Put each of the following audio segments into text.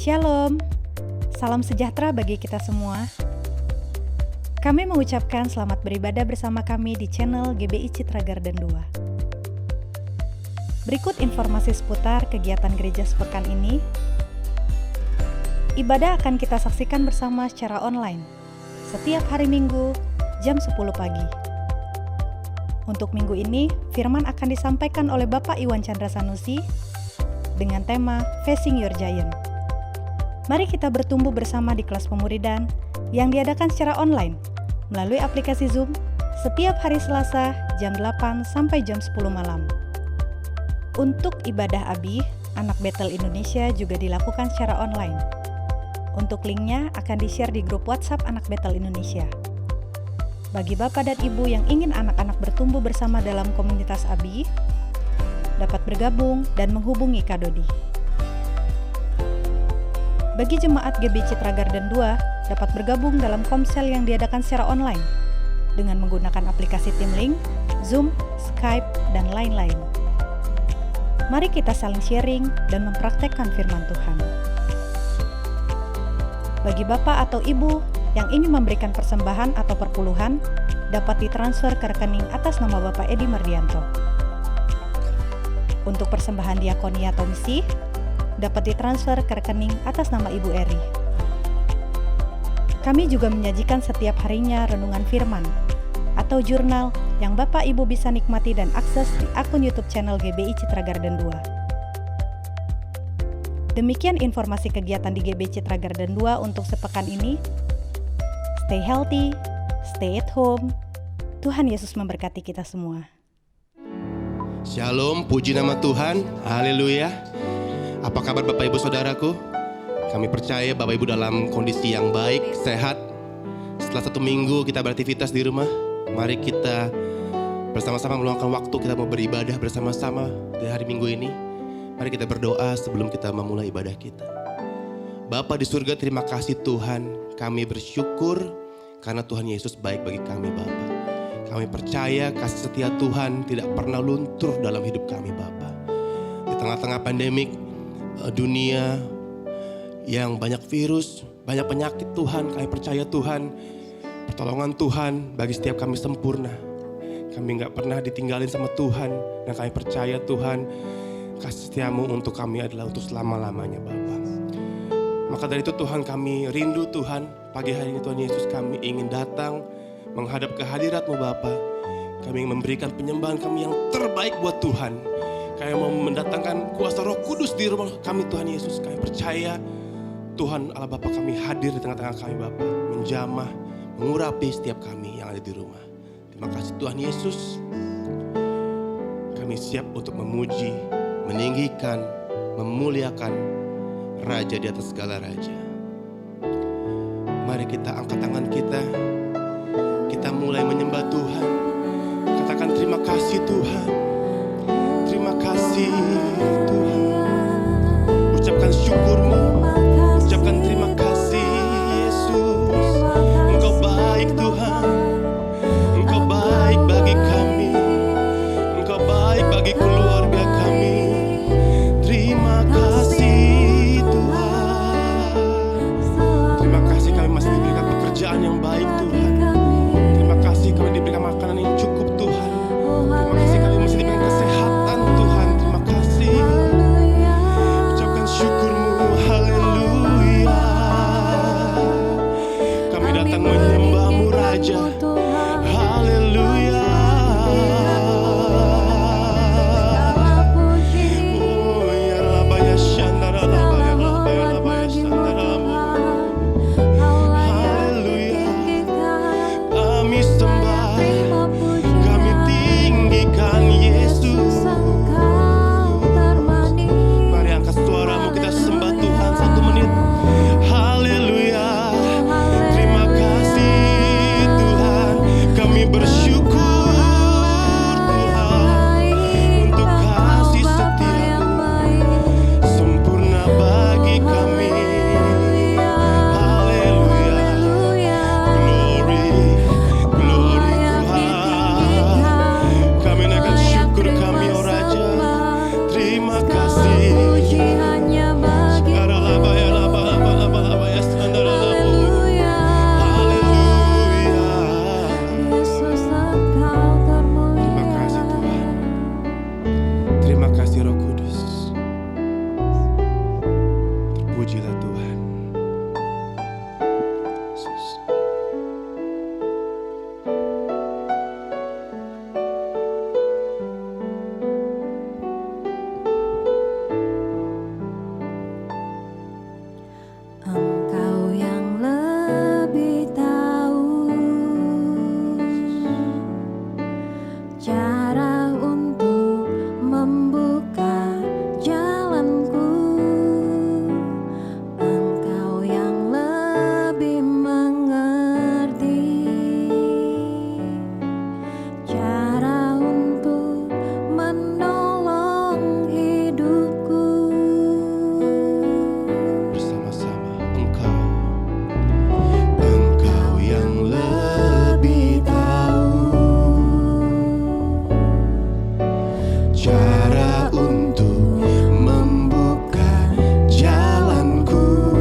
Shalom, salam sejahtera bagi kita semua. Kami mengucapkan selamat beribadah bersama kami di channel GBI Citra Garden 2. Berikut informasi seputar kegiatan gereja sepekan ini. Ibadah akan kita saksikan bersama secara online, setiap hari Minggu, jam 10 pagi. Untuk minggu ini, firman akan disampaikan oleh Bapak Iwan Chandra Sanusi dengan tema Facing Your Giant. Mari kita bertumbuh bersama di kelas pemuridan yang diadakan secara online melalui aplikasi Zoom setiap hari Selasa jam 8 sampai jam 10 malam. Untuk ibadah Abi, anak Bethel Indonesia juga dilakukan secara online. Untuk linknya akan di-share di grup WhatsApp anak Bethel Indonesia. Bagi Bapak dan Ibu yang ingin anak-anak bertumbuh bersama dalam komunitas Abi, dapat bergabung dan menghubungi Kak Dodi. Bagi jemaat GB Citra Garden 2 dapat bergabung dalam komsel yang diadakan secara online dengan menggunakan aplikasi TeamLink, Zoom, Skype, dan lain-lain. Mari kita saling sharing dan mempraktekkan firman Tuhan. Bagi Bapak atau Ibu yang ingin memberikan persembahan atau perpuluhan, dapat ditransfer ke rekening atas nama Bapak Edi Mardianto. Untuk persembahan diakoni atau misi, dapat ditransfer ke rekening atas nama Ibu Eri. Kami juga menyajikan setiap harinya renungan firman atau jurnal yang Bapak Ibu bisa nikmati dan akses di akun YouTube channel GBI Citra Garden 2. Demikian informasi kegiatan di GB Citra Garden 2 untuk sepekan ini. Stay healthy, stay at home. Tuhan Yesus memberkati kita semua. Shalom, puji nama Tuhan, haleluya. Apa kabar Bapak Ibu Saudaraku? Kami percaya Bapak Ibu dalam kondisi yang baik, sehat. Setelah 1 minggu kita beraktivitas di rumah, mari kita bersama-sama meluangkan waktu kita mau beribadah bersama-sama di hari Minggu ini. Mari kita berdoa sebelum kita memulai ibadah kita. Bapa di surga, terima kasih Tuhan. Kami bersyukur karena Tuhan Yesus baik bagi kami Bapa. Kami percaya kasih setia Tuhan tidak pernah luntur dalam hidup kami Bapa. Di tengah-tengah pandemik dunia yang banyak virus, banyak penyakit Tuhan, kami percaya Tuhan, pertolongan Tuhan bagi setiap kami sempurna. Kami gak pernah ditinggalin sama Tuhan, dan kami percaya Tuhan, kasih setiamu untuk kami adalah untuk selama-lamanya Bapa. Maka dari itu Tuhan, kami rindu Tuhan, pagi hari ini Tuhan Yesus kami ingin datang menghadap kehadirat-Mu Bapa. Kami ingin memberikan penyembahan kami yang terbaik buat Tuhan. Kami mau mendatangkan kuasa Roh Kudus di rumah kami Tuhan Yesus. Kami percaya Tuhan Allah Bapa kami hadir di tengah-tengah kami Bapa, menjamah, mengurapi setiap kami yang ada di rumah. Terima kasih Tuhan Yesus. Kami siap untuk memuji, meninggikan, memuliakan Raja di atas segala raja. Mari kita angkat tangan kita. Kita mulai menyembah Tuhan. Katakan terima kasih Tuhan. Terima kasih Tuhan. Ucapkan syukurmu. Ucapkan terima kasih Yesus. Engkau baik Tuhan. Engkau baik bagi kami. Engkau baik bagi keluarga kami. Terima kasih Tuhan. Terima kasih kami masih diberikan pekerjaan yang baik Tuhan. Terima kasih kami diberikan makanan yang cukup Tuhan. Terima kasih kami masih diberikan kesehatan Tuhan. Terima kasih Pujilah Tuhan. Yesus. Engkau yang lebih tahu cara untuk membuka jalanku. Engkau yang lebih mengerti cara untuk menolong hidupku. Bersama-sama Engkau yang lebih tahu cara untuk membuka jalanku.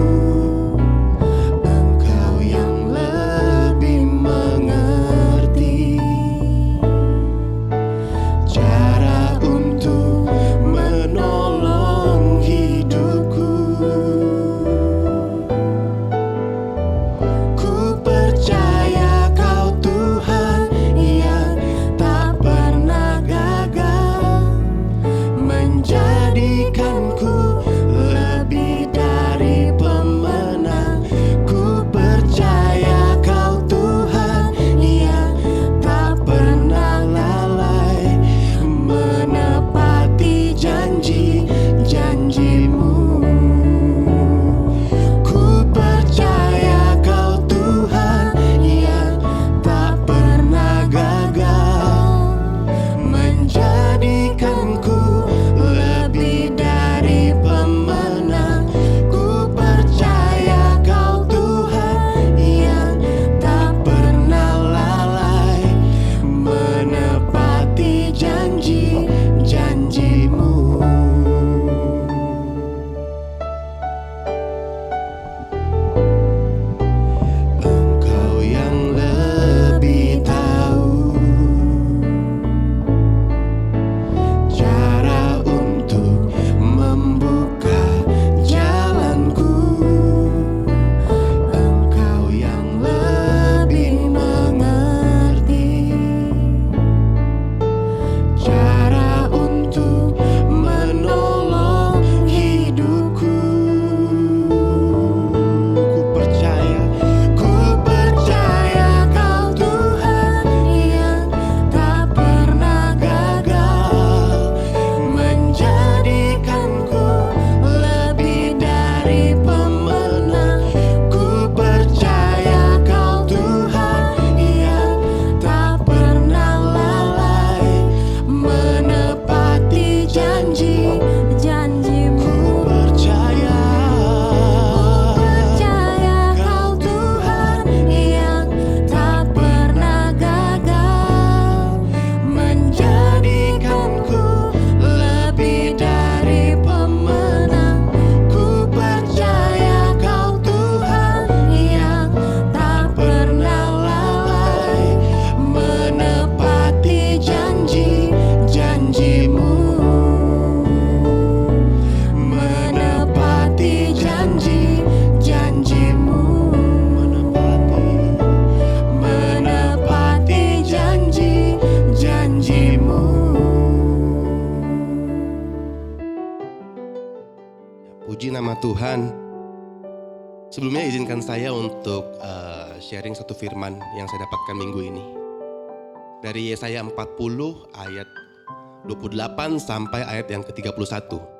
Engkau yang lebih mengerti cara untuk menolong hidupku. Ku percaya Kau Tuhan yang tak pernah gagal, menjadikanku lebih dari pemenang. Ku percaya Kau Tuhan yang tak pernah lalai, menepati janji-janji-Mu. Ku percaya Kau Tuhan yang tak pernah gagal, menjadikanku lebih dari pemenang. Ku percaya Kau Tuhan yang tak pernah lalai, menepati janji-janji-Mu. Engkau yang lebih tahu cara untuk membuka jalanku. Engkau yang lebih mengerti cara untuk menolong hidupku. Ku percaya Kau Tuhan yang tak pernah gagal, menjadikanku lebih dari pemenang. Ku percaya Kau Tuhan yang tak pernah lalai, menepati janji-janji-Mu. Ku percaya Kau Tuhan yang tak pernah gagal, menjadikanku lebih dari pemenang. Ku percaya Kau Tuhan yang tak pernah lalai, menepati janji-janji-Mu. Menepati janji-janji-Mu. Menepati janji-janji-Mu. Puji nama Tuhan. Sebelumnya izinkan saya untuk sharing satu firman yang saya dapatkan minggu ini. Dari Yesaya 40 ayat 28 sampai ayat yang ke-31.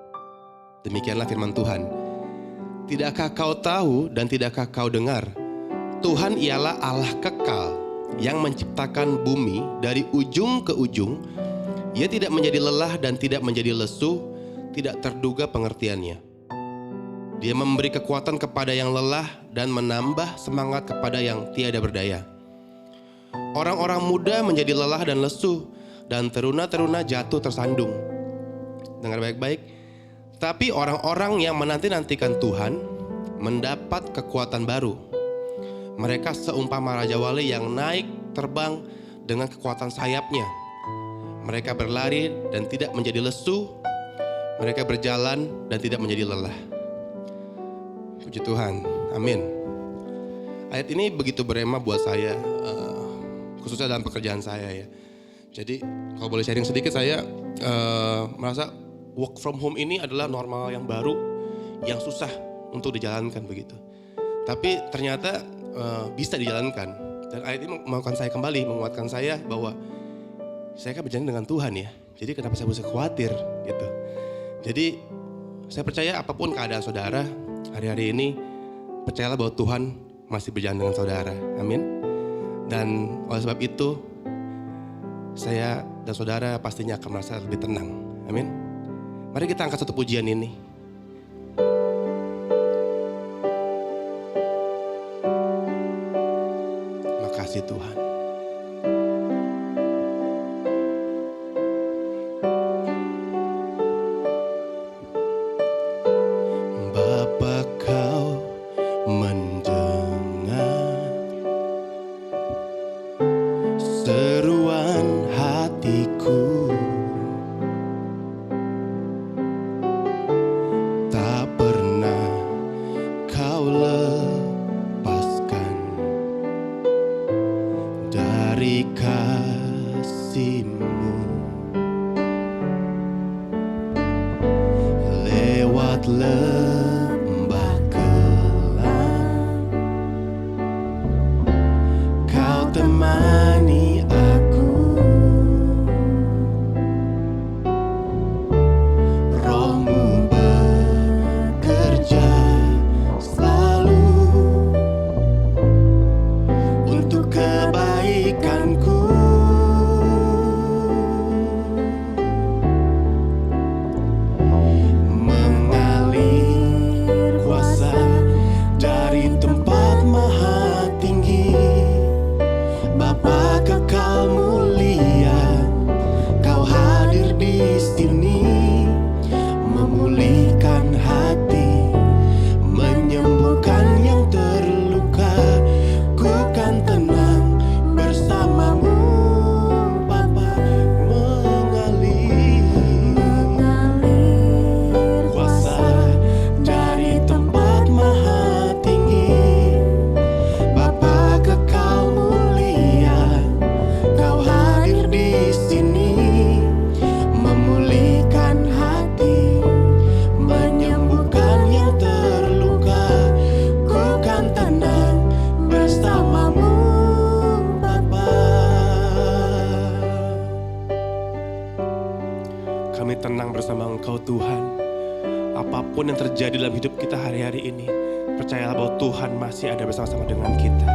Demikianlah firman Tuhan. Tidakkah kau tahu dan tidakkah kau dengar? Tuhan ialah Allah kekal yang menciptakan bumi dari ujung ke ujung. Ia tidak menjadi lelah dan tidak menjadi lesu, tidak terduga pengertiannya. Dia memberi kekuatan kepada yang lelah dan menambah semangat kepada yang tiada berdaya. Orang-orang muda menjadi lelah dan lesu, dan teruna-teruna jatuh tersandung. Dengar baik-baik. Tapi orang-orang yang menanti-nantikan Tuhan mendapat kekuatan baru. Mereka seumpama Raja Wali yang naik terbang dengan kekuatan sayapnya. Mereka berlari dan tidak menjadi lesu. Mereka berjalan dan tidak menjadi lelah. Puji Tuhan, amin. Ayat ini begitu berema buat saya, khususnya dalam pekerjaan saya ya. Jadi kalau boleh sharing sedikit, saya merasa work from home ini adalah normal yang baru, yang susah untuk dijalankan begitu. Tapi ternyata bisa dijalankan. Dan ayat ini menguatkan saya kembali, menguatkan saya bahwa saya kan berjalan dengan Tuhan ya. Jadi kenapa saya bisa khawatir gitu. Jadi saya percaya apapun keadaan saudara hari-hari ini, percayalah bahwa Tuhan masih berjalan dengan saudara. Amin. Dan oleh sebab itu, saya dan saudara pastinya akan merasa lebih tenang. Amin. Mari kita angkat satu pujian ini. Makasih Tuhan. Bapa, Kau mendengar seruan hatiku, tak pernah Kau lepaskan dari kasih-Mu. Lewat lembah gelap, Kau temani aku. Roh-Mu bekerja selalu untuk kebaikanku. Mengalir kuasa dari tempat maha tinggi. Bapa kekal mulia, Kau hadir di sini, memulihkan hati, menyembuhkan yang terluka. Ku kan tenang bersama-Mu, Bapa. Mengalir kuasa dari tempat maha tinggi. Bapa kekal mulia, Kau hadir di sini, memulihkan hati, menyembuhkan yang terluka. Ku kan tenang bersama-Mu, Bapa. Kami tenang bersama Engkau Tuhan. Apapun yang terjadi dalam hidup kita hari-hari ini, percayalah bahwa Tuhan masih ada bersama-sama dengan kita.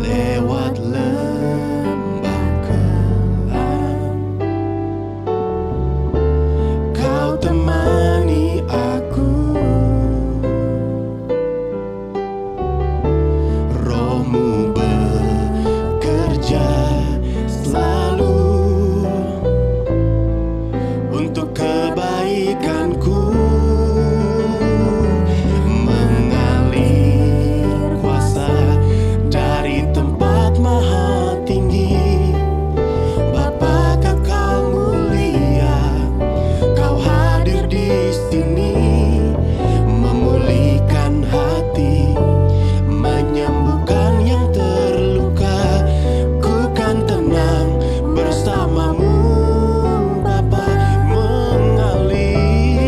Lewat lembah gelap, Kau temani aku. Roh-Mu bekerja selalu untuk kebaikanku. Mengalir kuasa dari tempat maha tinggi. Bapa kekal mulia, Kau hadir di sini, memulihkan hati, menyembuhkan yang terluka. Ku kan tenang bersama-Mu, Bapa. Mengalir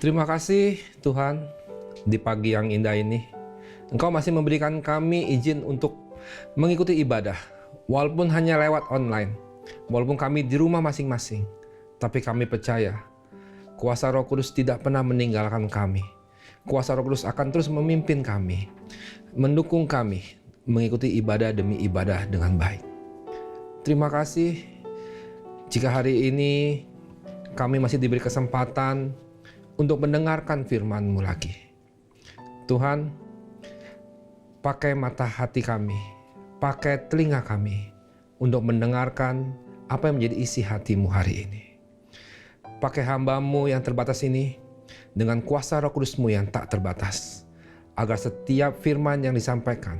Terima kasih Tuhan, di pagi yang indah ini Engkau masih memberikan kami izin untuk mengikuti ibadah, walaupun hanya lewat online, walaupun kami di rumah masing-masing. Tapi kami percaya kuasa Roh Kudus tidak pernah meninggalkan kami. Kuasa Roh Kudus akan terus memimpin kami, mendukung kami mengikuti ibadah demi ibadah dengan baik. Terima kasih jika hari ini kami masih diberi kesempatan untuk mendengarkan firman-Mu lagi. Tuhan, pakai mata hati kami, pakai telinga kami untuk mendengarkan apa yang menjadi isi hati-Mu hari ini. Pakai hamba-Mu yang terbatas ini dengan kuasa Roh Kudus-Mu yang tak terbatas, agar setiap firman yang disampaikan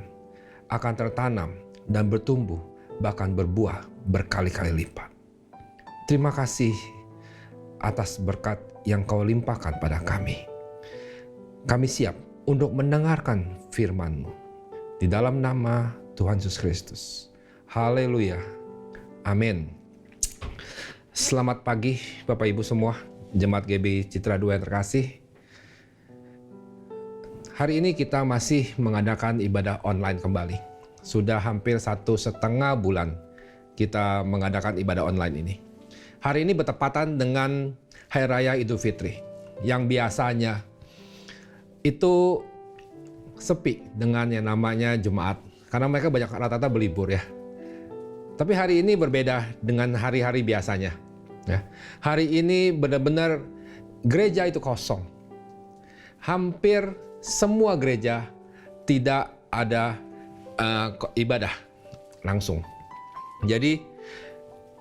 akan tertanam dan bertumbuh, bahkan berbuah berkali-kali lipat. Terima kasih atas berkat yang Kau limpahkan pada kami. Kami siap untuk mendengarkan firman-Mu. Di dalam nama Tuhan Yesus Kristus. Haleluya. Amin. Selamat pagi Bapak Ibu semua, Jemaat GB Citra 2 yang terkasih. Hari ini kita masih mengadakan ibadah online kembali. Sudah hampir 1,5 bulan kita mengadakan ibadah online ini. Hari ini bertepatan dengan Hari Raya Idul Fitri, yang biasanya itu sepi dengan yang namanya jemaat, karena mereka banyak rata-rata berlibur ya. Tapi hari ini berbeda dengan hari-hari biasanya. Ya. Hari ini benar-benar gereja itu kosong. Hampir semua gereja tidak ada ibadah langsung. Jadi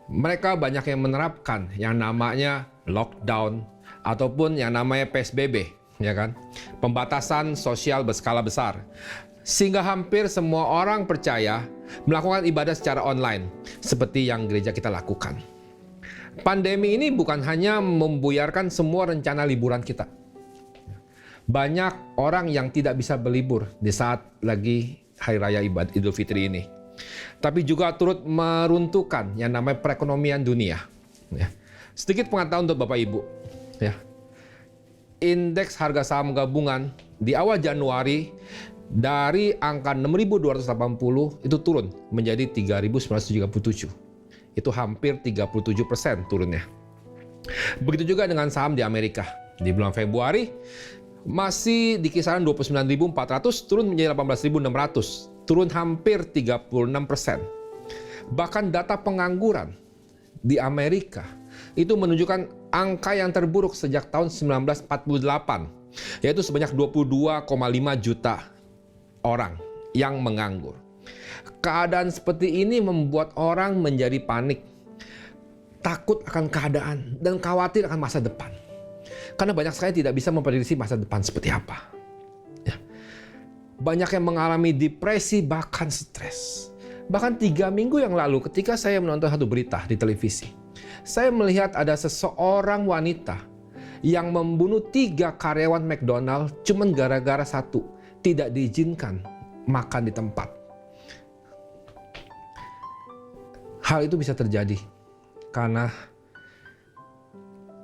mereka banyak yang menerapkan yang namanya lockdown ataupun yang namanya PSBB, ya kan? Pembatasan sosial berskala besar. Sehingga hampir semua orang percaya melakukan ibadah secara online seperti yang gereja kita lakukan. Pandemi ini bukan hanya membuyarkan semua rencana liburan kita. Banyak orang yang tidak bisa berlibur di saat lagi Hari Raya Idul Fitri ini. Tapi juga turut meruntuhkan yang namanya perekonomian dunia. Ya. Sedikit pengetahuan untuk Bapak Ibu. Ya. Indeks harga saham gabungan di awal Januari dari angka 6.280 itu turun menjadi 3.937. Itu hampir 37% turunnya. Begitu juga dengan saham di Amerika. Di bulan Februari masih di kisaran 29.400 turun menjadi 18.600. Turun hampir 36%. Bahkan data pengangguran di Amerika itu menunjukkan angka yang terburuk sejak tahun 1948, yaitu sebanyak 22,5 juta orang yang menganggur. Keadaan seperti ini membuat orang menjadi panik, takut akan keadaan, dan khawatir akan masa depan. Karena banyak sekali tidak bisa memprediksi masa depan seperti apa. Banyak yang mengalami depresi, bahkan stres. Bahkan 3 minggu yang lalu ketika saya menonton satu berita di televisi, saya melihat ada seseorang wanita yang membunuh 3 karyawan McDonald cuman gara-gara satu, tidak diizinkan makan di tempat. Hal itu bisa terjadi karena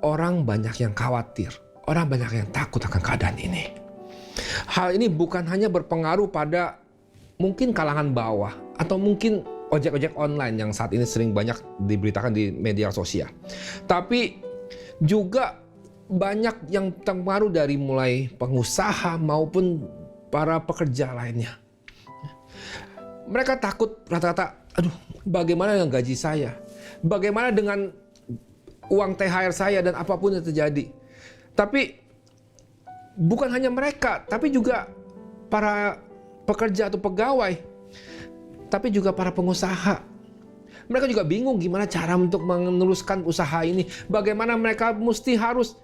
orang banyak yang khawatir, orang banyak yang takut akan keadaan ini. Hal ini bukan hanya berpengaruh pada mungkin kalangan bawah atau mungkin ojek-ojek online yang saat ini sering banyak diberitakan di media sosial. Tapi juga banyak yang terpengaruh dari mulai pengusaha maupun para pekerja lainnya. Mereka takut rata-rata, aduh bagaimana dengan gaji saya? Bagaimana dengan uang THR saya dan apapun yang terjadi? Tapi bukan hanya mereka, tapi juga para pekerja atau pegawai, tapi juga para pengusaha. Mereka juga bingung gimana cara untuk meneruskan usaha ini. Bagaimana mereka mesti harus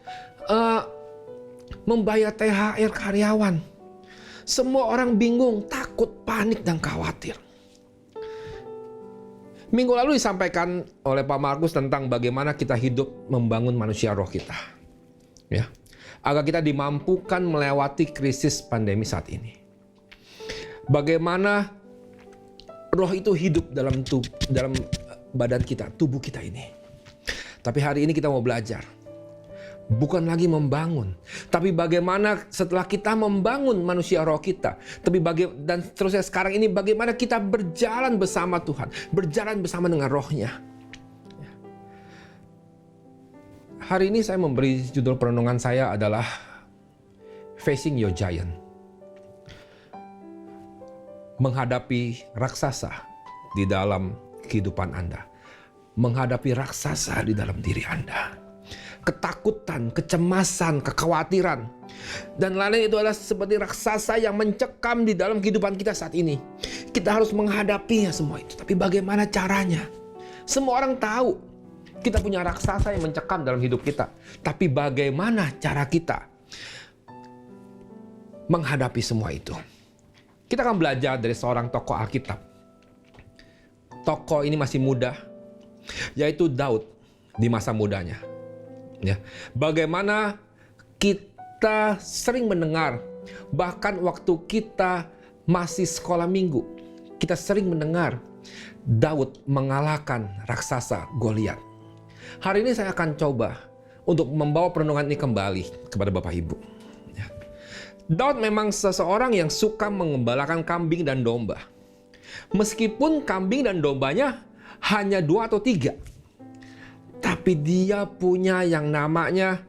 membayar THR karyawan. Semua orang bingung, takut, panik, dan khawatir. Minggu lalu disampaikan oleh Pak Markus tentang bagaimana kita hidup membangun manusia roh kita. Ya. Agar kita dimampukan melewati krisis pandemi saat ini. Bagaimana roh itu hidup dalam badan kita, tubuh kita ini. Tapi hari ini kita mau belajar bukan lagi membangun, tapi bagaimana setelah kita membangun manusia roh kita, dan terusnya sekarang ini bagaimana kita berjalan bersama Tuhan, berjalan bersama dengan rohnya. Hari ini saya memberi judul perenungan saya adalah Facing Your Giant. Menghadapi raksasa di dalam kehidupan Anda. Menghadapi raksasa di dalam diri Anda. Ketakutan, kecemasan, kekhawatiran, dan lain-lain itu adalah seperti raksasa yang mencekam di dalam kehidupan kita saat ini. Kita harus menghadapinya semua itu. Tapi bagaimana caranya? Semua orang tahu kita punya raksasa yang mencekam dalam hidup kita. Tapi bagaimana cara kita menghadapi semua itu? Kita akan belajar dari seorang tokoh Alkitab. Tokoh ini masih muda, yaitu Daud di masa mudanya. Ya, bagaimana kita sering mendengar, bahkan waktu kita masih sekolah minggu, kita sering mendengar Daud mengalahkan raksasa Goliat. Hari ini saya akan coba untuk membawa perenungan ini kembali kepada Bapak Ibu. Ya. Daud memang seseorang yang suka mengembalakan kambing dan domba. Meskipun kambing dan dombanya hanya 2 atau 3. Tapi dia punya yang namanya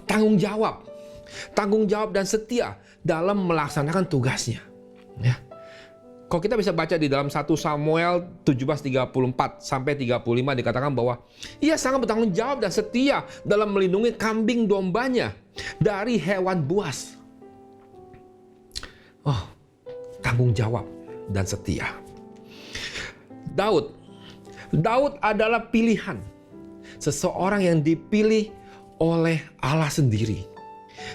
tanggung jawab dan setia dalam melaksanakan tugasnya. Ya. Kalau kita bisa baca di dalam 1 Samuel 17:34 sampai 35 dikatakan bahwa ia sangat bertanggung jawab dan setia dalam melindungi kambing dombanya dari hewan buas. Oh, tanggung jawab dan setia. Daud adalah pilihan. Seseorang yang dipilih oleh Allah sendiri.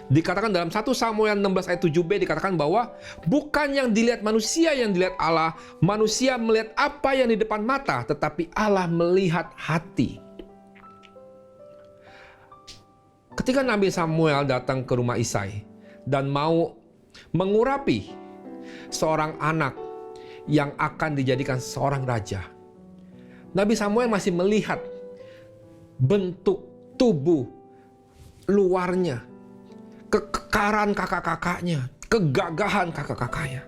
Dikatakan dalam 1 Samuel 16 ayat 7b dikatakan bahwa bukan yang dilihat manusia yang dilihat Allah. Manusia melihat apa yang di depan mata, tetapi Allah melihat hati. Ketika Nabi Samuel datang ke rumah Isai dan mau mengurapi seorang anak yang akan dijadikan seorang raja, Nabi Samuel masih melihat bentuk tubuh luarnya, kekekaran kakak-kakaknya, kegagahan kakak-kakaknya.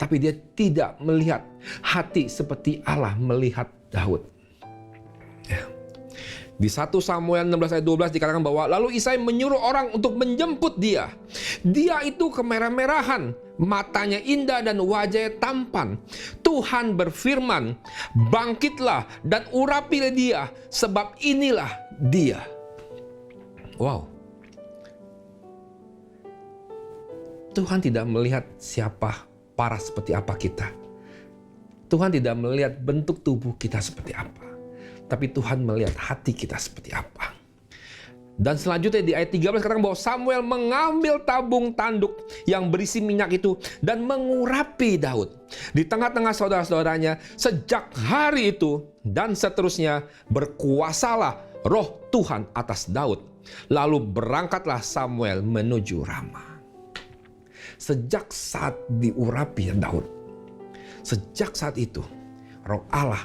Tapi dia tidak melihat hati seperti Allah melihat Daud. Ya. Di 1 Samuel 16 ayat 12 dikatakan bahwa lalu Isai menyuruh orang untuk menjemput dia. Dia itu kemerah-merahan, matanya indah dan wajahnya tampan. Tuhan berfirman, bangkitlah dan urapilah dia, sebab inilah dia. Wow. Tuhan tidak melihat siapa paras seperti apa kita. Tuhan tidak melihat bentuk tubuh kita seperti apa. Tapi Tuhan melihat hati kita seperti apa. Dan selanjutnya di ayat 13 katakan bahwa Samuel mengambil tabung tanduk yang berisi minyak itu dan mengurapi Daud di tengah-tengah saudara-saudaranya. Sejak hari itu dan seterusnya berkuasalah roh Tuhan atas Daud. Lalu berangkatlah Samuel menuju Rama. Sejak saat diurapi Daud, sejak saat itu roh Allah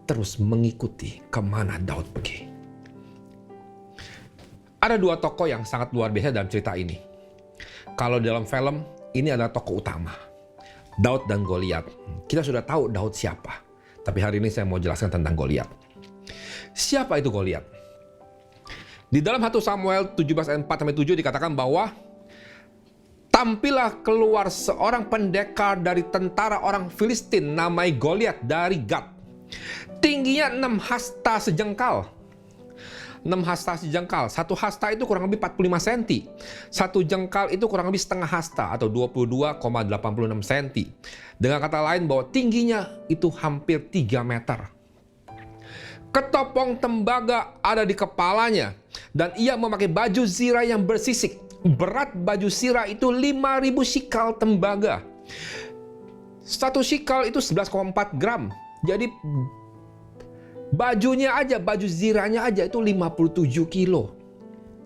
terus mengikuti kemana Daud pergi. Ada 2 tokoh yang sangat luar biasa dalam cerita ini. Kalau dalam film, ini adalah tokoh utama. Daud dan Goliat. Kita sudah tahu Daud siapa. Tapi hari ini saya mau jelaskan tentang Goliat. Siapa itu Goliat? Di dalam 1 Samuel 17 ayat 4-7 dikatakan bahwa tampillah keluar seorang pendekar dari tentara orang Filistin namanya Goliat dari Gat. Tingginya 6 hasta sejengkal. 6 hasta sejengkal. 1 hasta itu kurang lebih 45 cm. 1 jengkal itu kurang lebih setengah hasta atau 22,86 cm. Dengan kata lain bahwa tingginya itu hampir 3 meter. Ketopong tembaga ada di kepalanya dan ia memakai baju zirah yang bersisik. Berat baju zirah itu 5.000 sikal tembaga. 1 sikal itu 11,4 gram. Jadi bajunya aja, baju zirahnya aja itu 57 kilo.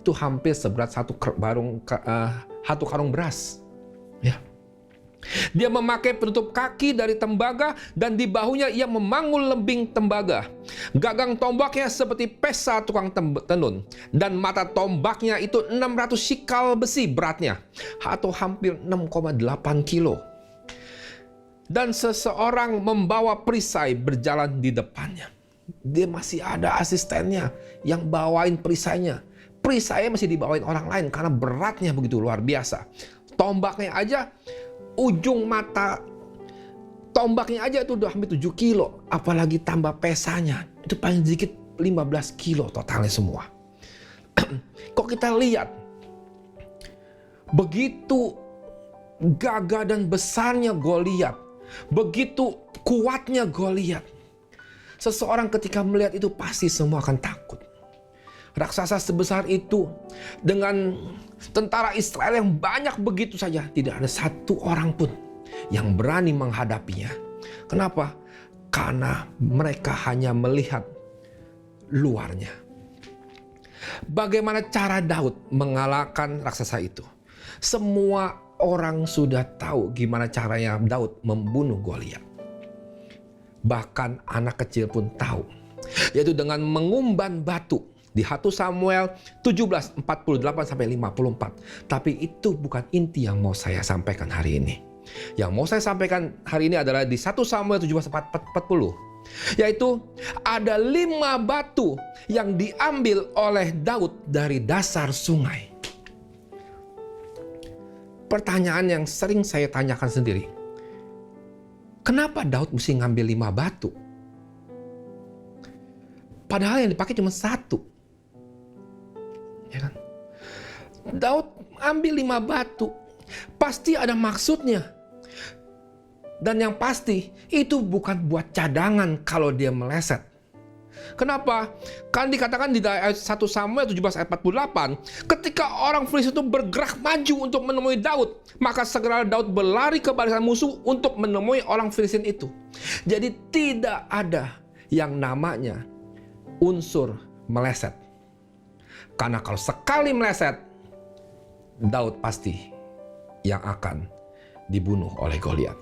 Itu hampir seberat satu karung beras. Ya. Dia memakai penutup kaki dari tembaga dan di bahunya ia memangul lembing tembaga. Gagang tombaknya seperti pesa tukang tenun dan mata tombaknya itu 600 sikal besi beratnya atau hampir 6,8 kilo. Dan seseorang membawa perisai berjalan di depannya. Dia masih ada asistennya yang bawain perisainya. Perisainya masih dibawain orang lain karena beratnya begitu luar biasa. Tombaknya aja, ujung mata tombaknya aja itu udah hampir 7 kilo. Apalagi tambah pesanya. Itu paling sedikit 15 kilo totalnya semua. Kok kita lihat begitu gagah dan besarnya Goliat, begitu kuatnya Goliat. Seseorang ketika melihat itu pasti semua akan takut. Raksasa sebesar itu dengan tentara Israel yang banyak begitu saja, tidak ada satu orang pun yang berani menghadapinya. Kenapa? Karena mereka hanya melihat luarnya. Bagaimana cara Daud mengalahkan raksasa itu? Semua orang sudah tahu gimana caranya Daud membunuh Goliat. Bahkan anak kecil pun tahu, yaitu dengan mengumban batu di 1 Samuel 17:48-54. Tapi itu bukan inti yang mau saya sampaikan hari ini. Yang mau saya sampaikan hari ini adalah di 1 Samuel 17:40, yaitu ada 5 batu yang diambil oleh Daud dari dasar sungai. Pertanyaan yang sering saya tanyakan sendiri, kenapa Daud mesti ngambil 5 batu? Padahal yang dipakai cuma 1. Ya kan? Daud ambil 5 batu. Pasti ada maksudnya. Dan yang pasti, itu bukan buat cadangan kalau dia meleset. Kenapa? Kan dikatakan di 1 Samuel 17:48, ketika orang Filistin itu bergerak maju untuk menemui Daud, maka segera Daud berlari ke barisan musuh untuk menemui orang Filistin itu. Jadi tidak ada yang namanya unsur meleset. Karena kalau sekali meleset, Daud pasti yang akan dibunuh oleh Goliat.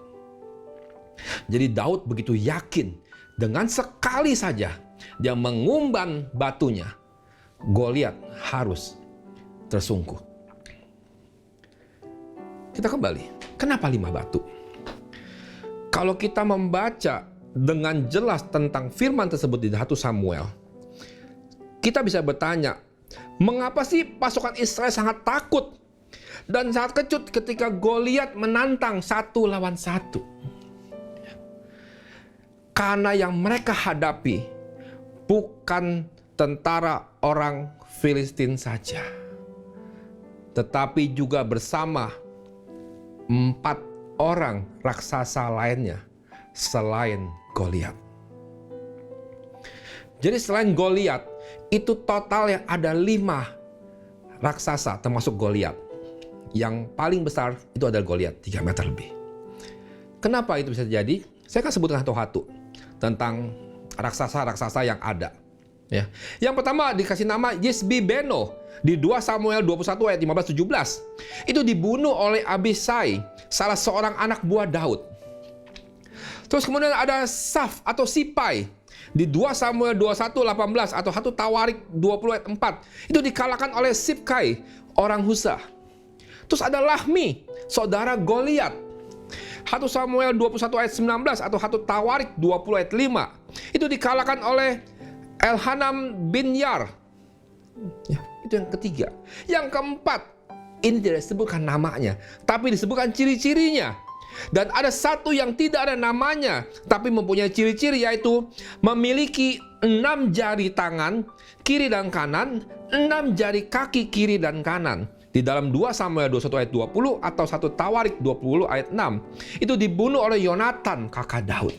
Jadi Daud begitu yakin dengan sekali saja dia mengumban batunya, Goliat harus tersungkur. Kita kembali, kenapa 5 batu? Kalau kita membaca dengan jelas tentang firman tersebut di 1 Samuel, kita bisa bertanya, mengapa sih pasukan Israel sangat takut dan sangat kecut ketika Goliat menantang 1 lawan 1? Karena yang mereka hadapi bukan tentara orang Filistin saja, tetapi juga bersama 4 orang raksasa lainnya selain Goliat. Jadi selain Goliat, itu total yang ada 5 raksasa termasuk Goliat. Yang paling besar itu adalah Goliat, 3 meter lebih. Kenapa itu bisa terjadi? Saya akan sebutkan satu-satu tentang raksasa-raksasa yang ada. Ya. Yang pertama dikasih nama Yisbi-Beno di 2 Samuel 21 ayat 15-17. Itu dibunuh oleh Abisai, salah seorang anak buah Daud. Terus kemudian ada Saf atau Sipai di 2 Samuel 21:18 atau 1 Tawarik 20 ayat 4. Itu dikalahkan oleh Sibkai, orang Husa. Terus ada Lahmi, saudara Goliat. 1 Samuel 21 ayat 19 atau 1 Tawarik 20 ayat 5. Itu dikalahkan oleh Elhanam bin Yar. Ya, itu yang ketiga. Yang keempat, ini tidak disebutkan namanya, tapi disebutkan ciri-cirinya. Dan ada satu yang tidak ada namanya, tapi mempunyai ciri-ciri, yaitu memiliki 6 jari tangan kiri dan kanan, 6 jari kaki kiri dan kanan. Di dalam 2 Samuel 21 ayat 20 atau 1 Tawarik 20 ayat 6. Itu dibunuh oleh Yonatan, kakak Daud.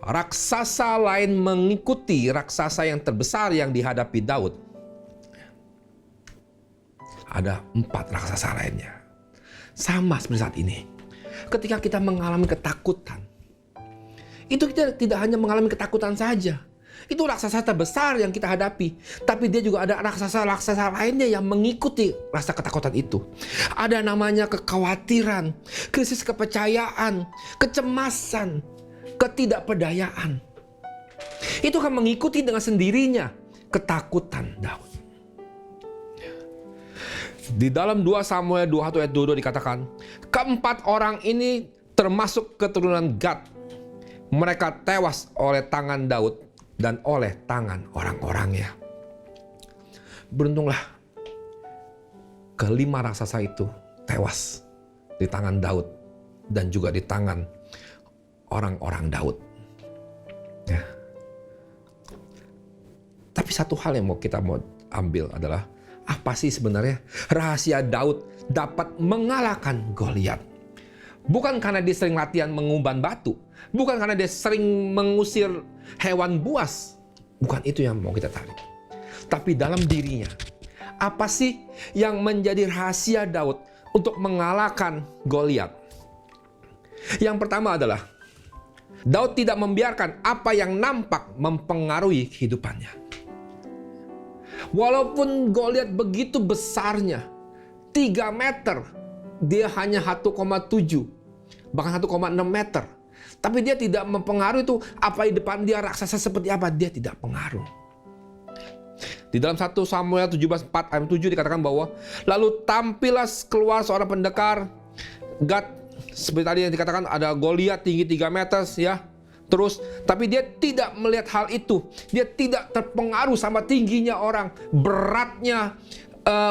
Raksasa lain mengikuti raksasa yang terbesar yang dihadapi Daud. Ada 4 raksasa lainnya. Sama seperti saat ini. Ketika kita mengalami ketakutan, itu kita tidak hanya mengalami ketakutan saja, Itu raksasa terbesar yang kita hadapi. Tapi dia juga ada raksasa-raksasa lainnya yang mengikuti rasa ketakutan itu. Ada namanya kekhawatiran, krisis kepercayaan, kecemasan, ketidakberdayaan. Itu akan mengikuti dengan sendirinya ketakutan Daud. Di dalam 2 Samuel 21 ayat 22 dikatakan, keempat orang ini termasuk keturunan Gad. Mereka tewas oleh tangan Daud dan oleh tangan orang-orangnya. Beruntunglah kelima raksasa itu tewas di tangan Daud dan juga di tangan orang-orang Daud. Ya. Tapi satu hal yang kita mau ambil adalah, apa sih sebenarnya rahasia Daud dapat mengalahkan Goliat? Bukan karena dia sering latihan mengumban batu, bukan karena dia sering mengusir hewan buas. Bukan itu yang mau kita tarik. Tapi dalam dirinya, apa sih yang menjadi rahasia Daud untuk mengalahkan Goliat? Yang pertama adalah, Daud tidak membiarkan apa yang nampak mempengaruhi kehidupannya. Walaupun Goliat begitu besarnya, 3 meter, dia hanya 1,7, bahkan 1,6 meter. Tapi dia tidak mempengaruhi itu apa di depan dia raksasa seperti apa, dia tidak pengaruh. Di dalam 1 Samuel 17:4 ayat 7 dikatakan bahwa lalu tampillah keluar seorang pendekar Gad, seperti tadi yang dikatakan ada Goliat tinggi 3 meter ya. Terus, tapi dia tidak melihat hal itu. Dia tidak terpengaruh sama tingginya orang, beratnya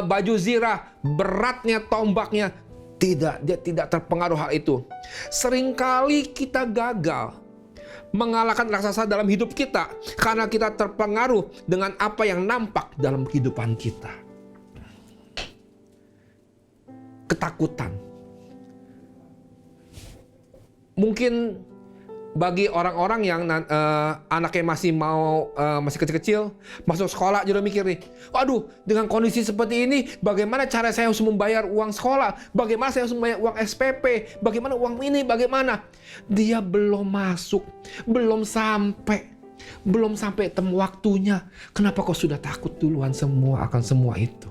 baju zirah, beratnya tombaknya. Tidak, dia tidak terpengaruh hal itu. Seringkali kita gagal mengalahkan raksasa dalam hidup kita karena kita terpengaruh dengan apa yang nampak dalam kehidupan kita. Ketakutan. Mungkin bagi orang-orang yang anaknya masih kecil-kecil, masuk sekolah aja udah mikir nih, waduh, dengan kondisi seperti ini, bagaimana cara saya harus membayar uang sekolah? Bagaimana saya harus membayar uang SPP? Bagaimana uang ini? Bagaimana? Dia belum masuk, belum sampai temu waktunya. Kenapa kau sudah takut duluan akan semua itu?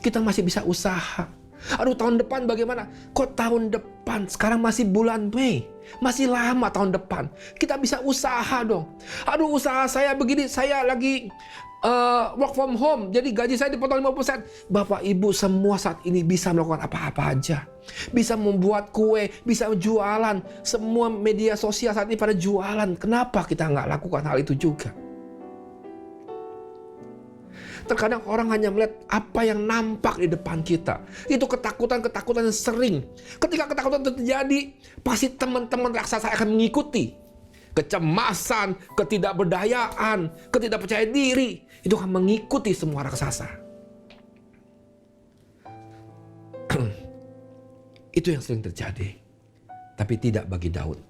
Kita masih bisa usaha. Aduh, tahun depan bagaimana? Kok tahun depan? Sekarang masih bulan Mei. Masih lama tahun depan. Kita bisa usaha dong. Aduh, usaha saya begini. Saya lagi work from home. Jadi gaji saya dipotong 50%. Bapak, Ibu semua saat ini bisa melakukan apa-apa aja. Bisa membuat kue, bisa jualan. Semua media sosial saat ini pada jualan. Kenapa kita nggak lakukan hal itu juga? Terkadang orang hanya melihat apa yang nampak di depan kita. Itu ketakutan-ketakutan yang sering. Ketika ketakutan itu terjadi, pasti teman-teman raksasa akan mengikuti. Kecemasan, ketidakberdayaan, ketidakpercayaan diri, itu akan mengikuti semua raksasa. Itu yang sering terjadi. Tapi tidak bagi Daud.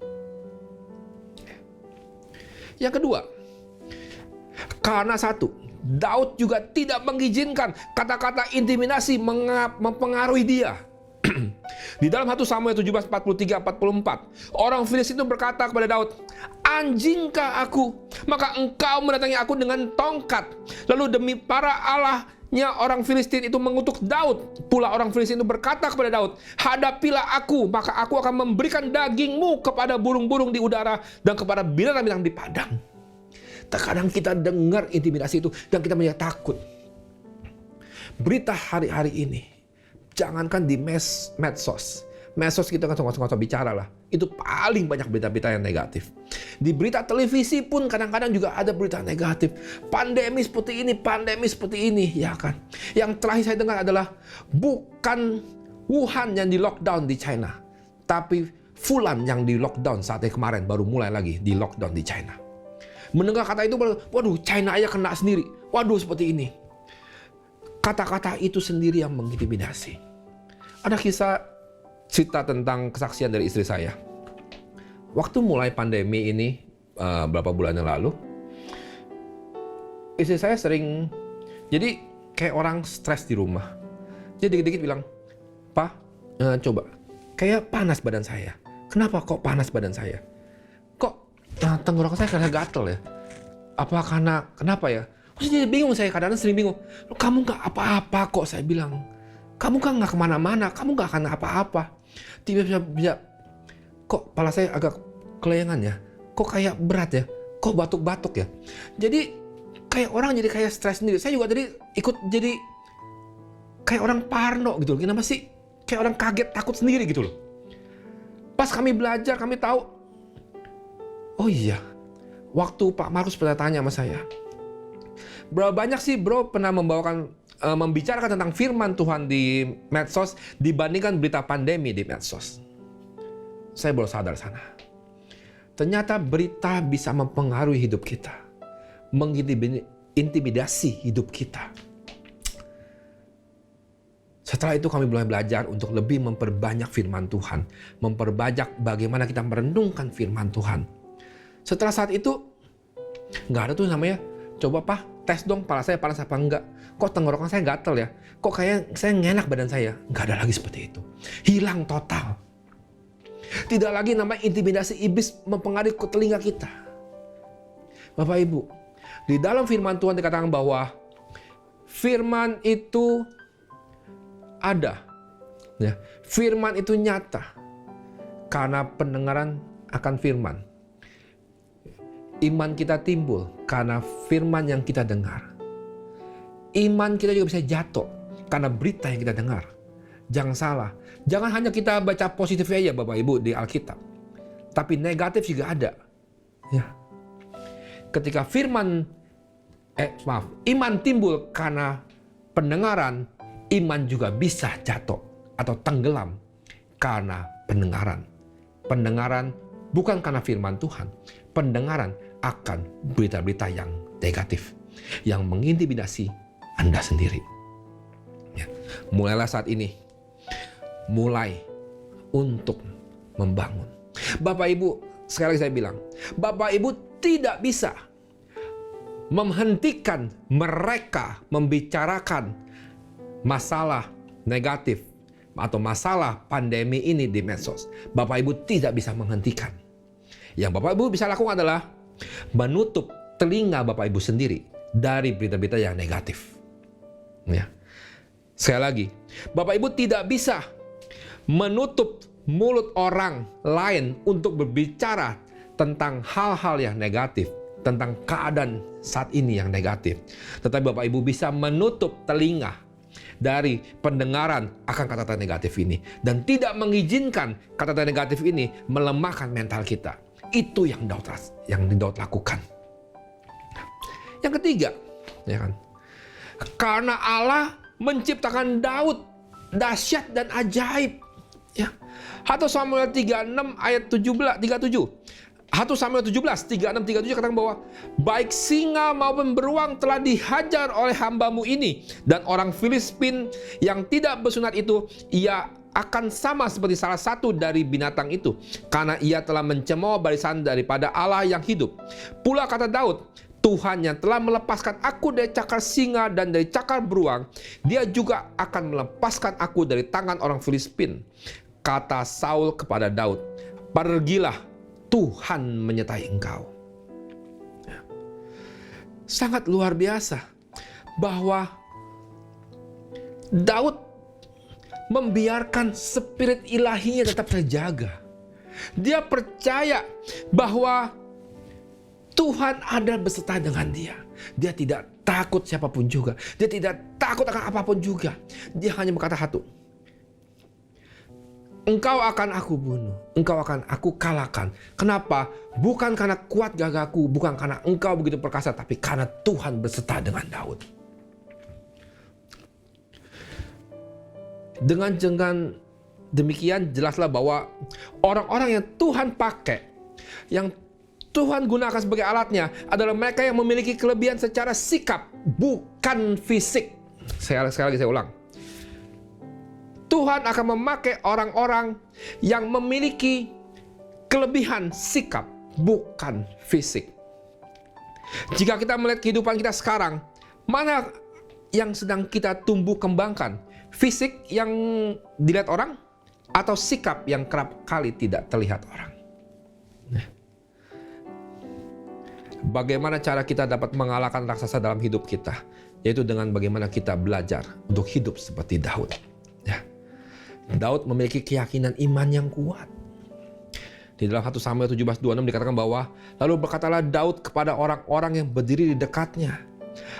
Yang kedua, karena satu, Daud juga tidak mengizinkan kata-kata intimidasi mempengaruhi dia. Di dalam 1 Samuel 17:43-44, orang Filistin itu berkata kepada Daud, "Anjingkah aku? Maka engkau mendatangi aku dengan tongkat." Lalu demi para allahnya orang Filistin itu mengutuk Daud. Pula orang Filistin itu berkata kepada Daud, "Hadapilah aku, maka aku akan memberikan dagingmu kepada burung-burung di udara dan kepada binatang-binatang di padang." Terkadang kita dengar intimidasi itu dan kita menjadi takut. Berita hari-hari ini, jangankan di medsos. Medsos kita kan ngomong-ngomong bicara lah. Itu paling banyak berita-berita yang negatif. Di berita televisi pun kadang-kadang juga ada berita negatif. Pandemi seperti ini, ya kan. Yang terakhir saya dengar adalah bukan Wuhan yang di lockdown di China, tapi Fulan yang di lockdown saat kemarin baru mulai lagi di lockdown di China. Mendengar kata itu, waduh, China aja kena sendiri. Waduh, seperti ini. Kata-kata itu sendiri yang mengintimidasi. Ada kisah cerita tentang kesaksian dari istri saya. Waktu mulai pandemi ini, beberapa bulan yang lalu, istri saya sering, jadi kayak orang stres di rumah. Jadi dikit-dikit bilang, "Pak, coba, kayak panas badan saya." "Kenapa kok panas badan saya?" "Kok tenggorokan saya karena gatel ya. Apa karena, kenapa ya? Maksudnya bingung saya, kadang-kadang sering bingung. Loh, kamu gak apa-apa kok, saya bilang. Kamu kan gak kemana-mana, kamu gak akan apa-apa. Tiba-tiba, kok kepala saya agak kelayangan ya? Kok kayak berat ya? Kok batuk-batuk ya? Jadi kayak orang jadi kayak stres sendiri. Saya juga tadi ikut jadi kayak orang parno gitu loh. Kenapa sih? Kayak orang kaget, takut sendiri gitu loh. Pas kami belajar, kami tahu, oh iya, waktu Pak Markus pernah tanya sama saya, berapa banyak sih bro pernah membicarakan tentang firman Tuhan di medsos dibandingkan berita pandemi di medsos? Saya baru sadar sana. Ternyata berita bisa mempengaruhi hidup kita, mengintimidasi hidup kita. Setelah itu kami mulai belajar untuk lebih memperbanyak firman Tuhan, memperbanyak bagaimana kita merenungkan firman Tuhan. Setelah saat itu, nggak ada tuh namanya, coba Pak, tes dong kepala saya panas apa enggak. Kok tenggorokan saya gatel ya? Kok kayak saya ngenak badan saya? Nggak ada lagi seperti itu. Hilang total. Tidak lagi namanya intimidasi iblis mempengaruhi ke telinga kita. Bapak Ibu, di dalam firman Tuhan dikatakan bahwa firman itu ada. Ya, firman itu nyata. Karena pendengaran akan firman. Iman kita timbul karena firman yang kita dengar. Iman kita juga bisa jatuh karena berita yang kita dengar. Jangan salah. Jangan hanya kita baca positif aja Bapak Ibu di Alkitab. Tapi negatif juga ada. Ya. Ketika iman timbul karena pendengaran, iman juga bisa jatuh atau tenggelam karena pendengaran. Pendengaran bukan karena firman Tuhan. Pendengaran akan berita-berita yang negatif, yang mengintimidasi Anda sendiri. Ya. Mulailah saat ini, mulai untuk membangun. Bapak Ibu, sekali lagi saya bilang, Bapak Ibu tidak bisa menghentikan mereka membicarakan masalah negatif atau masalah pandemi ini di medsos. Bapak Ibu tidak bisa menghentikan. Yang Bapak Ibu bisa lakukan adalah menutup telinga Bapak Ibu sendiri dari berita-berita yang negatif. Ya. Sekali lagi, Bapak Ibu tidak bisa menutup mulut orang lain untuk berbicara tentang hal-hal yang negatif, tentang keadaan saat ini yang negatif. Tetapi Bapak Ibu bisa menutup telinga dari pendengaran akan kata-kata negatif ini dan tidak mengizinkan kata-kata negatif ini melemahkan mental kita. Itu yang Daud lakukan. Yang ketiga, ya kan? Karena Allah menciptakan Daud dahsyat dan ajaib. Ya. 1 Samuel 36 ayat 37. 1 Samuel 17, 36-37 katakan bahwa baik singa maupun beruang telah dihajar oleh hambamu ini, dan orang Filistin yang tidak bersunat itu, ia akan sama seperti salah satu dari binatang itu, karena ia telah mencemooh barisan daripada Allah yang hidup. Pula kata Daud, Tuhan yang telah melepaskan aku dari cakar singa dan dari cakar beruang, dia juga akan melepaskan aku dari tangan orang Filistin. Kata Saul kepada Daud, pergilah, Tuhan menyertai engkau. Sangat luar biasa bahwa Daud membiarkan spirit ilahinya tetap terjaga. Dia percaya bahwa Tuhan ada beserta dengan dia. Dia tidak takut siapapun juga. Dia tidak takut akan apapun juga. Dia hanya berkata satu, engkau akan aku bunuh, engkau akan aku kalahkan. Kenapa? Bukan karena kuat gagahku, bukan karena engkau begitu perkasa, tapi karena Tuhan beserta dengan Daud. Dengan demikian jelaslah bahwa orang-orang yang Tuhan pakai, yang Tuhan gunakan sebagai alatnya adalah mereka yang memiliki kelebihan secara sikap, bukan fisik. Sekali lagi saya ulang. Tuhan akan memakai orang-orang yang memiliki kelebihan sikap, bukan fisik. Jika kita melihat kehidupan kita sekarang, mana yang sedang kita tumbuh kembangkan? Fisik yang dilihat orang atau sikap yang kerap kali tidak terlihat orang? Bagaimana cara kita dapat mengalahkan raksasa dalam hidup kita? Yaitu dengan bagaimana kita belajar untuk hidup seperti Daud. Ya. Daud memiliki keyakinan iman yang kuat. Di dalam 1 Samuel 17:26 dikatakan bahwa, lalu berkatalah Daud kepada orang-orang yang berdiri di dekatnya,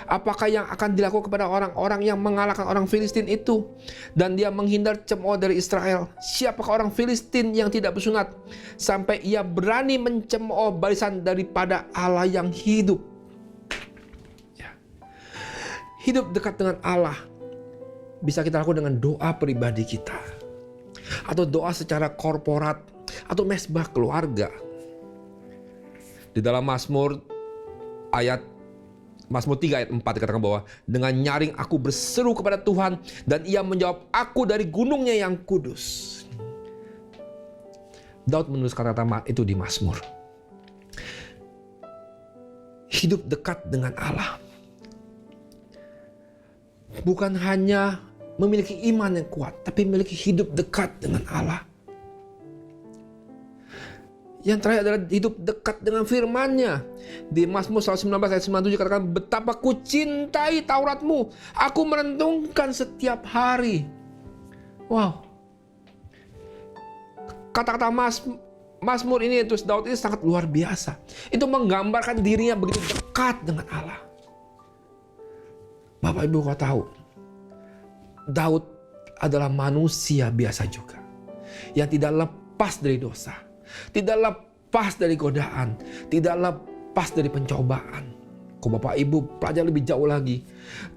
apakah yang akan dilakukan kepada orang-orang yang mengalahkan orang Filistin itu? Dan dia menghindar cemooh dari Israel. Siapakah orang Filistin yang tidak bersunat sampai ia berani mencemooh barisan daripada Allah yang hidup? Ya. Hidup dekat dengan Allah bisa kita lakukan dengan doa pribadi kita, atau doa secara korporat, atau mesbah keluarga. Di dalam Mazmur 3 ayat 4 dikatakan bahwa, dengan nyaring aku berseru kepada Tuhan dan ia menjawab aku dari gunungnya yang kudus. Daud menulis kata-kata itu di Mazmur. Hidup dekat dengan Allah bukan hanya memiliki iman yang kuat, tapi memiliki hidup dekat dengan Allah. Yang terakhir adalah hidup dekat dengan firman-Nya. Di Mazmur 119 ayat 97 katakan, betapa ku cintai Taurat-Mu, aku merenungkan setiap hari. Wow. Kata-kata Mazmur ini, terus Daud ini sangat luar biasa. Itu menggambarkan dirinya begitu dekat dengan Allah. Bapak Ibu kau tahu, Daud adalah manusia biasa juga, yang tidak lepas dari dosa, tidak lepas dari godaan, tidak lepas dari pencobaan. Kau Bapak Ibu pelajari lebih jauh lagi,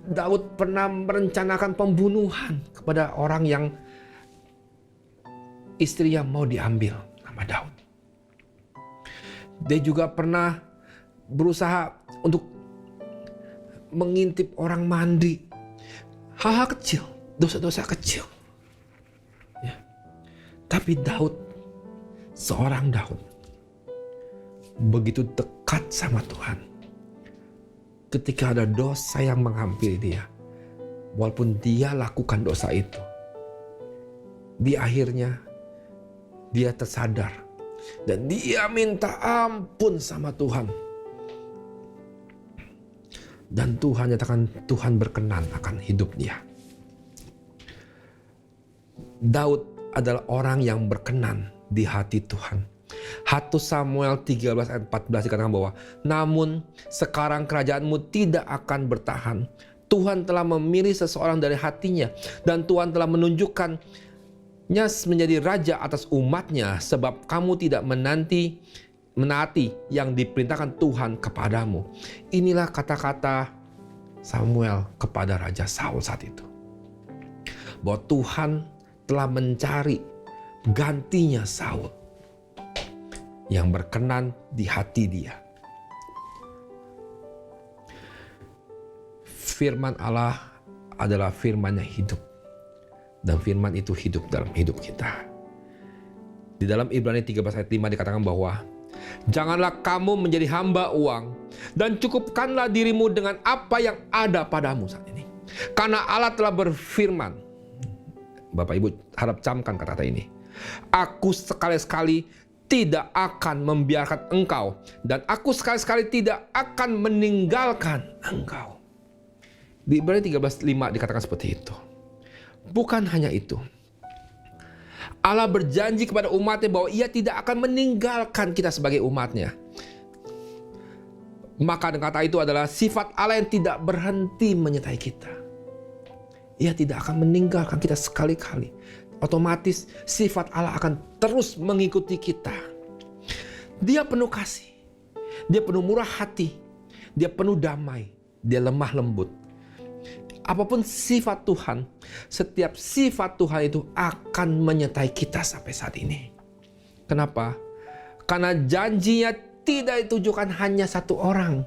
Daud pernah merencanakan pembunuhan kepada orang yang istrinya mau diambil nama Daud. Dia juga pernah berusaha untuk mengintip orang mandi. Hal-hal kecil, dosa-dosa kecil. Ya. Tapi Daud, seorang Daud, begitu dekat sama Tuhan. Ketika ada dosa yang menghampiri dia, walaupun dia lakukan dosa itu, di akhirnya dia tersadar dan dia minta ampun sama Tuhan. Dan Tuhan nyatakan Tuhan berkenan akan hidup dia. Daud adalah orang yang berkenan di hati Tuhan. 1 Samuel 13 ayat 14 dikatakan bahwa, namun sekarang kerajaanmu tidak akan bertahan. Tuhan telah memilih seseorang dari hatinya, dan Tuhan telah menunjukkannya menjadi raja atas umatnya, sebab kamu tidak menaati yang diperintahkan Tuhan kepadamu. Inilah kata-kata Samuel kepada Raja Saul saat itu, bahwa Tuhan telah mencari gantinya Saul yang berkenan di hati dia. Firman Allah adalah firman yang hidup, dan firman itu hidup dalam hidup kita. Di dalam Ibrani 13 ayat 5 dikatakan bahwa, janganlah kamu menjadi hamba uang, dan cukupkanlah dirimu dengan apa yang ada padamu saat ini. Karena Allah telah berfirman, Bapak Ibu harap camkan kata-kata ini, aku sekali-sekali tidak akan membiarkan engkau, dan aku sekali-sekali tidak akan meninggalkan engkau. Di Ibrani 13:5 dikatakan seperti itu. Bukan hanya itu, Allah berjanji kepada umatnya bahwa ia tidak akan meninggalkan kita sebagai umatnya. Maka dengan kata itu adalah sifat Allah yang tidak berhenti menyertai kita. Ia tidak akan meninggalkan kita sekali-kali. Otomatis sifat Allah akan terus mengikuti kita. Dia penuh kasih, dia penuh murah hati, dia penuh damai, dia lemah lembut. Apapun sifat Tuhan, setiap sifat Tuhan itu akan menyertai kita sampai saat ini. Kenapa? Karena janjinya tidak ditujukan hanya satu orang.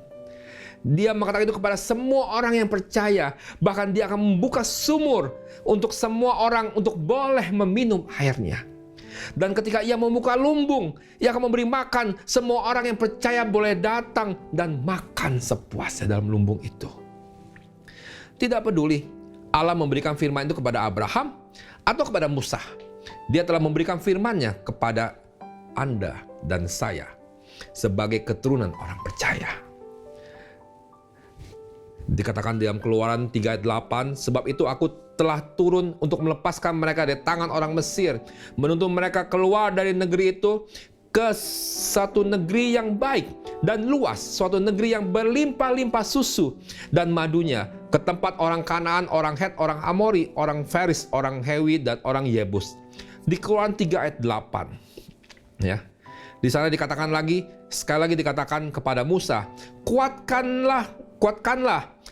Dia mengatakan itu kepada semua orang yang percaya. Bahkan dia akan membuka sumur untuk semua orang untuk boleh meminum airnya. Dan ketika ia membuka lumbung, ia akan memberi makan. Semua orang yang percaya boleh datang dan makan sepuasnya dalam lumbung itu. Tidak peduli Allah memberikan firman itu kepada Abraham atau kepada Musa. Dia telah memberikan firman-Nya kepada Anda dan saya sebagai keturunan orang percaya. Dikatakan dalam Keluaran 3 ayat 8, sebab itu aku telah turun untuk melepaskan mereka dari tangan orang Mesir, menuntun mereka keluar dari negeri itu ke satu negeri yang baik dan luas, suatu negeri yang berlimpah-limpah susu dan madunya, ke tempat orang Kanaan, orang Het, orang Amori, orang Feris, orang Hewi, dan orang Yebus. Di Keluaran 3 ayat 8. Ya. Di sana dikatakan lagi, sekali lagi dikatakan kepada Musa, kuatkanlah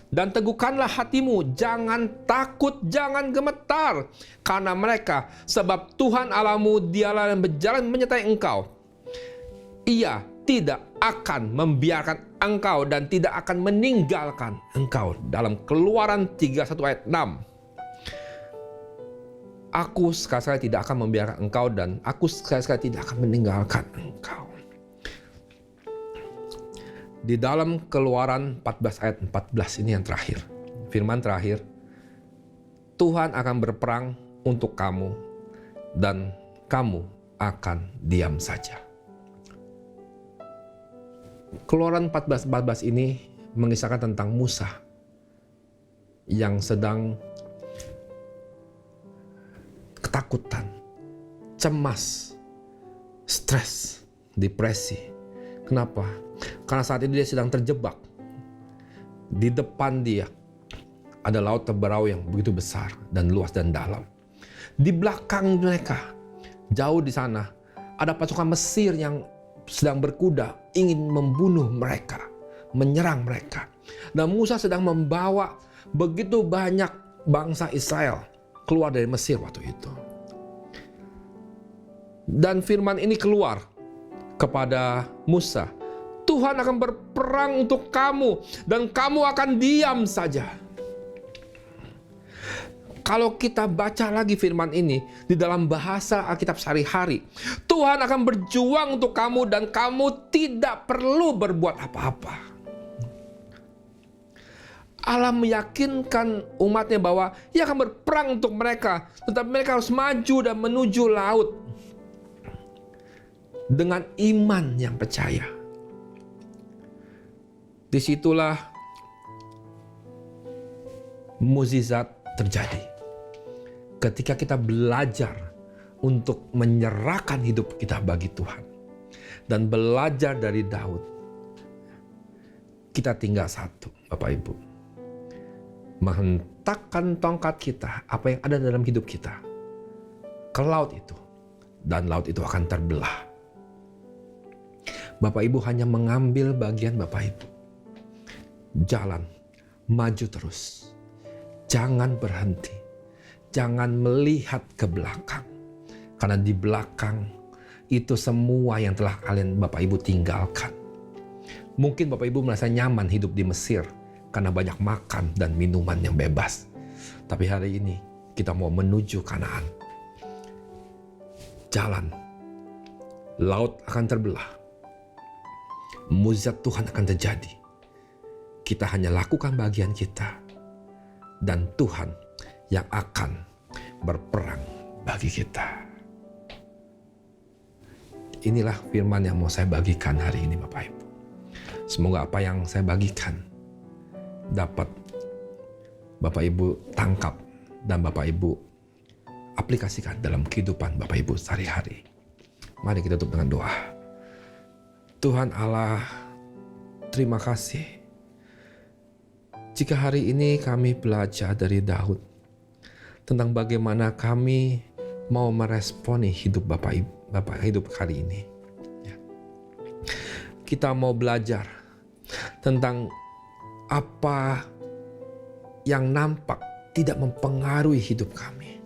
dan teguhkanlah hatimu, jangan takut, jangan gemetar karena mereka, sebab Tuhan Allahmu dialah yang berjalan menyertai engkau. Ia tidak akan membiarkan engkau dan tidak akan meninggalkan engkau. Dalam Keluaran 31 ayat 6. Aku sekali-sekali tidak akan membiarkan engkau dan aku sekali-sekali tidak akan meninggalkan engkau. Di dalam Keluaran 14 ayat 14 ini yang terakhir. Firman terakhir. Tuhan akan berperang untuk kamu dan kamu akan diam saja. Keluaran 14 ini mengisahkan tentang Musa yang sedang ketakutan, cemas, stres, depresi. Kenapa? Karena saat ini dia sedang terjebak. Di depan dia ada laut Teberau yang begitu besar dan luas dan dalam. Di belakang mereka, jauh di sana, ada pasukan Mesir yang sedang berkuda, ingin membunuh mereka, menyerang mereka. Dan Musa sedang membawa begitu banyak bangsa Israel keluar dari Mesir waktu itu. Dan firman ini keluar kepada Musa, Tuhan akan berperang untuk kamu dan kamu akan diam saja. Kalau kita baca lagi firman ini di dalam bahasa Alkitab sehari-hari, Tuhan akan berjuang untuk kamu dan kamu tidak perlu berbuat apa-apa. Allah meyakinkan umatnya bahwa Ia akan berperang untuk mereka, tetapi mereka harus maju dan menuju laut dengan iman yang percaya. Disitulah mukjizat terjadi. Ketika kita belajar untuk menyerahkan hidup kita bagi Tuhan dan belajar dari Daud, kita tinggal satu, Bapak Ibu, menghentakkan tongkat kita, apa yang ada dalam hidup kita, ke laut itu, dan laut itu akan terbelah. Bapak Ibu hanya mengambil bagian Bapak Ibu, jalan, maju terus, jangan berhenti. Jangan melihat ke belakang. Karena di belakang itu semua yang telah kalian Bapak Ibu tinggalkan. Mungkin Bapak Ibu merasa nyaman hidup di Mesir karena banyak makan dan minuman yang bebas. Tapi hari ini kita mau menuju Kanaan. Jalan. Laut akan terbelah. Mukjizat Tuhan akan terjadi. Kita hanya lakukan bagian kita. Dan Tuhan yang akan berperang bagi kita. Inilah firman yang mau saya bagikan hari ini Bapak Ibu. Semoga apa yang saya bagikan dapat Bapak Ibu tangkap dan Bapak Ibu aplikasikan dalam kehidupan Bapak Ibu sehari-hari. Mari kita tutup dengan doa. Tuhan Allah, terima kasih. Jika hari ini kami belajar dari Daud tentang bagaimana kami mau meresponi hidup Bapak hidup hari ini. Ya. Kita mau belajar tentang apa yang nampak tidak mempengaruhi hidup kami.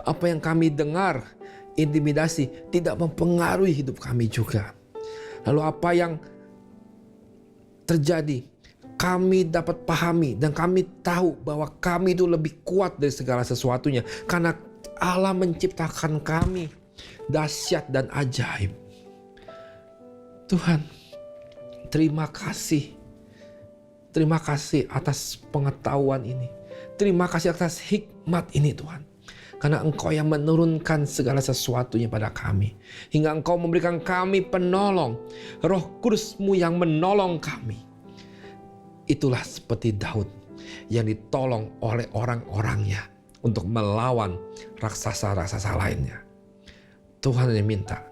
Apa yang kami dengar, intimidasi, tidak mempengaruhi hidup kami juga. Lalu apa yang terjadi, kami dapat pahami dan kami tahu bahwa kami itu lebih kuat dari segala sesuatunya. Karena Allah menciptakan kami dahsyat dan ajaib. Tuhan, terima kasih. Terima kasih atas pengetahuan ini. Terima kasih atas hikmat ini Tuhan. Karena Engkau yang menurunkan segala sesuatunya pada kami. Hingga Engkau memberikan kami penolong. Roh Kudus-Mu yang menolong kami. itulah seperti Daud yang ditolong oleh orang-orangnya untuk melawan raksasa-raksasa lainnya. Tuhan yang minta,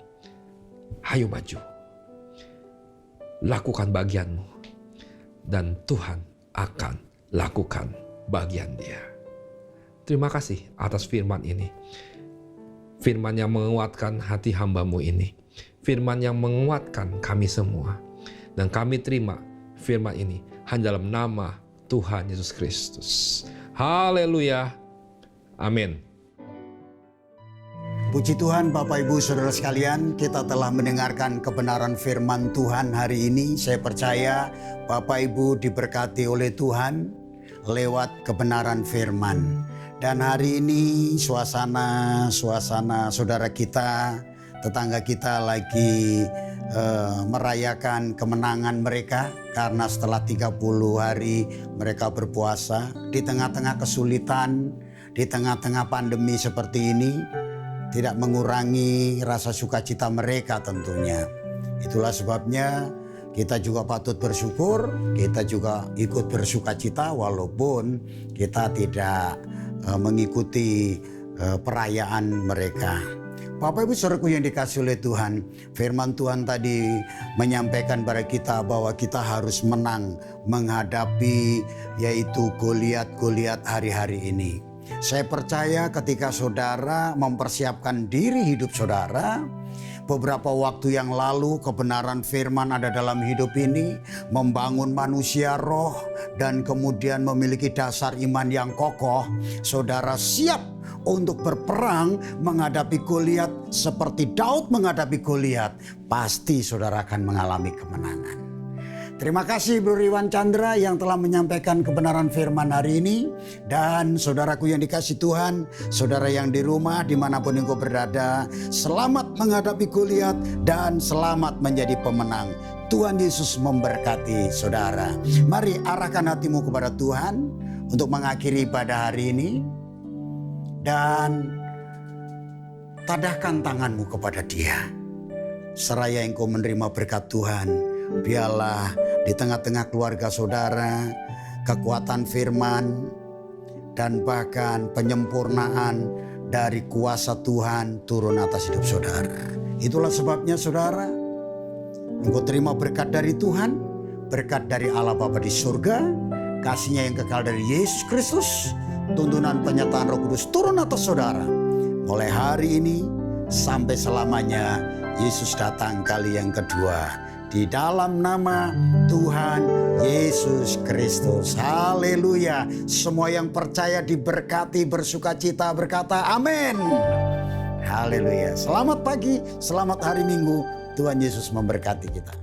ayo maju, lakukan bagianmu, dan Tuhan akan lakukan bagian dia. Terima kasih atas firman ini. Firman yang menguatkan hati hamba-Mu ini. Firman yang menguatkan kami semua. Dan kami terima firman ini hanya dalam nama Tuhan Yesus Kristus. Haleluya. Amin. Puji Tuhan, Bapak Ibu Saudara sekalian, kita telah mendengarkan kebenaran firman Tuhan hari ini. Saya percaya Bapak Ibu diberkati oleh Tuhan lewat kebenaran firman. Dan hari ini suasana saudara kita, tetangga kita lagi merayakan kemenangan mereka karena setelah 30 hari mereka berpuasa di tengah-tengah kesulitan, di tengah-tengah pandemi seperti ini, tidak mengurangi rasa sukacita mereka tentunya. Itulah sebabnya kita juga patut bersyukur, kita juga ikut bersukacita walaupun kita tidak mengikuti perayaan mereka. Bapak Ibu Saudaraku yang dikasihi oleh Tuhan, firman Tuhan tadi menyampaikan pada kita bahwa kita harus menang menghadapi yaitu Goliat hari-hari ini. Saya percaya ketika saudara mempersiapkan diri hidup saudara, beberapa waktu yang lalu kebenaran firman ada dalam hidup ini, membangun manusia roh dan kemudian memiliki dasar iman yang kokoh, saudara siap untuk berperang menghadapi Goliat seperti Daud menghadapi Goliat, pasti saudara akan mengalami kemenangan. Terima kasih Bro Iwan Chandra yang telah menyampaikan kebenaran firman hari ini. Dan saudaraku yang dikasihi Tuhan, saudara yang di rumah dimanapun engkau berada, selamat menghadapi Goliat dan selamat menjadi pemenang. Tuhan Yesus memberkati saudara. Mari arahkan hatimu kepada Tuhan untuk mengakhiri ibadah hari ini. Dan tadahkan tanganmu kepada Dia. Seraya engkau menerima berkat Tuhan, biarlah di tengah-tengah keluarga saudara, kekuatan firman, dan bahkan penyempurnaan dari kuasa Tuhan turun atas hidup saudara. Itulah sebabnya saudara, engkau terima berkat dari Tuhan, berkat dari Allah Bapa di surga, kasihnya yang kekal dari Yesus Kristus, tuntunan penyertaan Roh Kudus turun atas saudara. Mulai hari ini sampai selamanya, Yesus datang kali yang kedua. Di dalam nama Tuhan Yesus Kristus. Haleluya. Semua yang percaya diberkati, bersukacita, berkata amin. Haleluya. Selamat pagi, selamat hari Minggu. Tuhan Yesus memberkati kita.